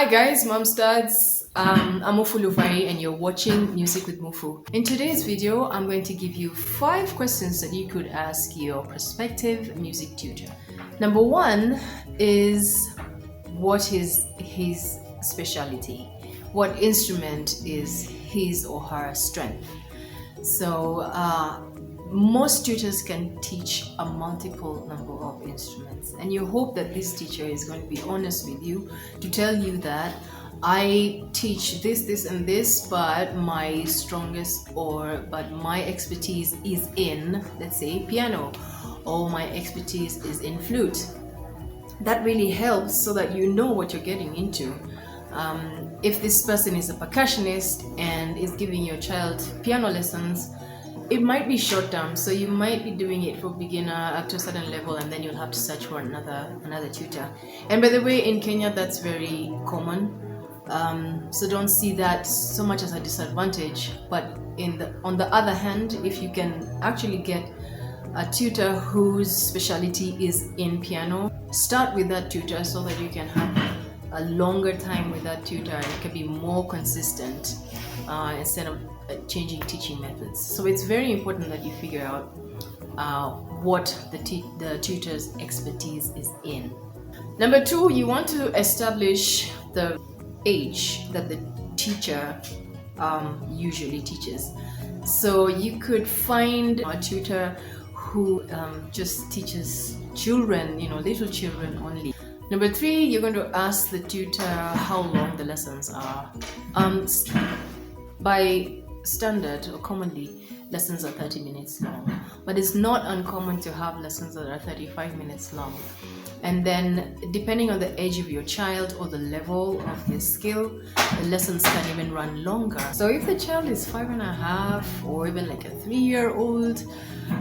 Hi guys, Mom Studs. I'm Mufu and you're watching Music with Mufu. In today's video, I'm going to give you 5 questions that you could ask your prospective music tutor. Number 1 is, what is his specialty? What instrument is his or her strength? So most tutors can teach a multiple number of instruments, and you hope that this teacher is going to be honest with you to tell you that I teach this and this, but my expertise is in, let's say, piano, or my expertise is in flute. That really helps so that you know what you're getting into. If this person is a percussionist and is giving your child piano lessons, it might be short term, so you might be doing it for beginner up to a certain level, and then you'll have to search for another tutor. And by the way, in Kenya, that's very common. So don't see that so much as a disadvantage. But on the other hand, if you can actually get a tutor whose specialty is in piano, start with that tutor so that you can have a longer time with that tutor and it can be more consistent instead of changing teaching methods. So it's very important that you figure out what the tutor's expertise is in. Number 2, you want to establish the age that the teacher usually teaches. So you could find a tutor who just teaches children, little children only. Number 3, you're going to ask the tutor how long the lessons are. By standard or commonly, lessons are 30 minutes long, but it's not uncommon to have lessons that are 35 minutes long. And then depending on the age of your child or the level of their skill, the lessons can even run longer. So if the child is 5.5 or even like a 3-year-old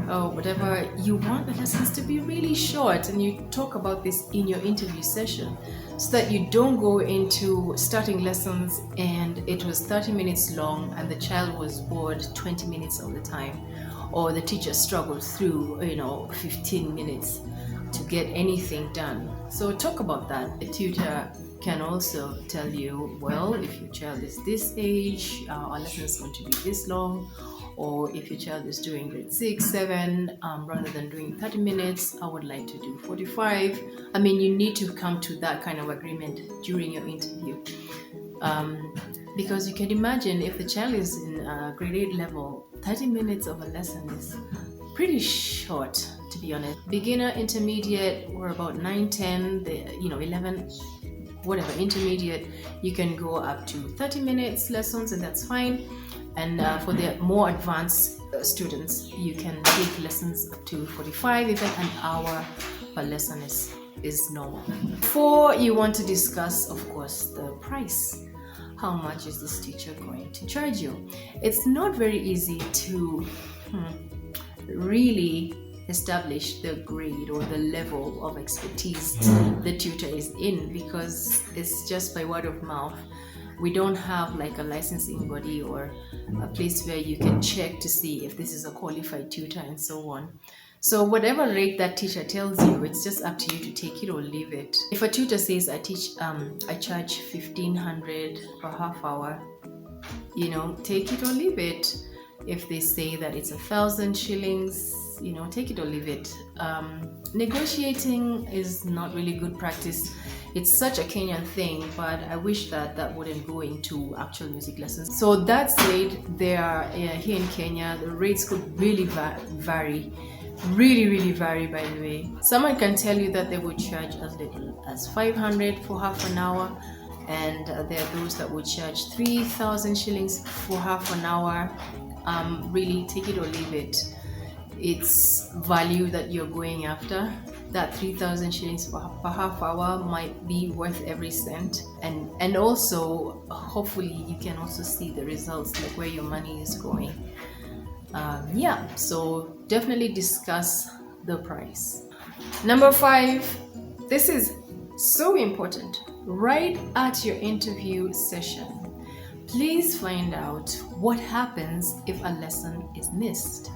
or whatever, you want the lessons to be really short, and you talk about this in your interview session so that you don't go into starting lessons and it was 30 minutes long and the child was bored 20 minutes of the time, or the teacher struggled through 15 minutes to get anything done. So talk about that. A tutor can also tell you, well, if your child is this age, our lesson is going to be this long, or if your child is doing grade 6, 7, rather than doing 30 minutes, I would like to do 45. I mean, you need to come to that kind of agreement during your interview. Because you can imagine if the child is in grade 8 level, 30 minutes of a lesson is pretty short, to be honest. Beginner, intermediate, or about 9, 10, 11, whatever, intermediate, you can go up to 30 minutes lessons, and that's fine. And for the more advanced students, you can take lessons up to 45, even an hour per lesson is normal. 4, you want to discuss, of course, the price. How much is this teacher going to charge you? It's not very easy to really establish the grade or the level of expertise the tutor is in, because it's just by word of mouth. We don't have like a licensing body or a place where you can check to see if this is a qualified tutor and so on. So whatever rate that teacher tells you, it's just up to you to take it or leave it. If a tutor says I charge 1,500 per half hour, take it or leave it. If they say that it's 1,000 shillings, take it or leave it. Negotiating is not really good practice. It's such a Kenyan thing, but I wish that wouldn't go into actual music lessons. So that said, here in Kenya, the rates could really vary. Really vary, by the way. Someone can tell you that they would charge as little as 500 for half an hour, and there are those that would charge 3,000 shillings for half an hour. Really, take it or leave it. It's value that you're going after. That 3,000 shillings per half hour might be worth every cent, and also hopefully you can also see the results, like where your money is going. So definitely discuss the price. Number 5, this is so important. Right at your interview session, please find out what happens if a lesson is missed.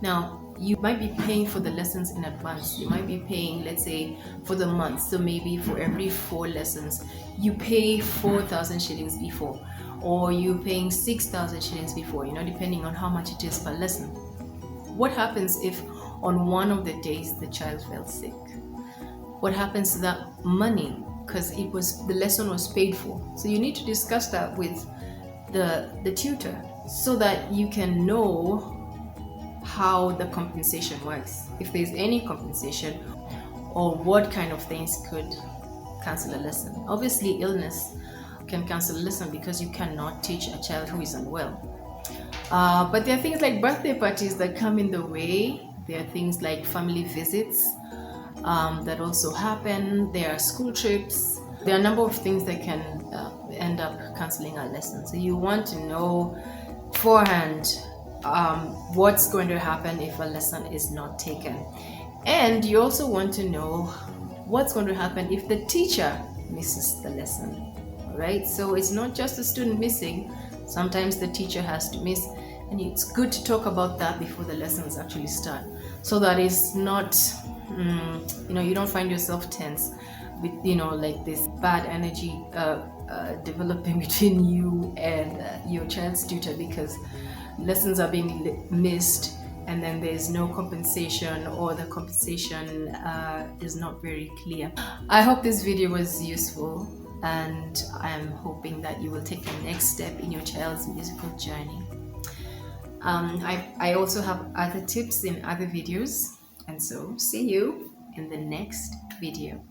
Now, you might be paying for the lessons in advance. You might be paying, let's say, for the month. So maybe for every 4 lessons, you pay 4,000 shillings before, or you're paying 6,000 shillings before, depending on how much it is per lesson. What happens if on one of the days the child fell sick? What happens to that money? Because the lesson was paid for. So you need to discuss that with the tutor so that you can know how the compensation works, if there's any compensation, or what kind of things could cancel a lesson. Obviously, illness can cancel a lesson because you cannot teach a child who is unwell. But there are things like birthday parties that come in the way. There are things like family visits that also happen. There are school trips. There are a number of things that can end up canceling our lesson. So you want to know beforehand what's going to happen if a lesson is not taken. And you also want to know what's going to happen if the teacher misses the lesson. All right? So it's not just the student missing. Sometimes the teacher has to miss. And it's good to talk about that before the lessons actually start, so that it's not, you don't find yourself tense with, like this bad energy developing between you and your child's tutor because lessons are being missed and then there's no compensation, or the compensation is not very clear. I hope this video was useful, and I'm hoping that you will take the next step in your child's musical journey. I also have other tips in other videos, and so see you in the next video.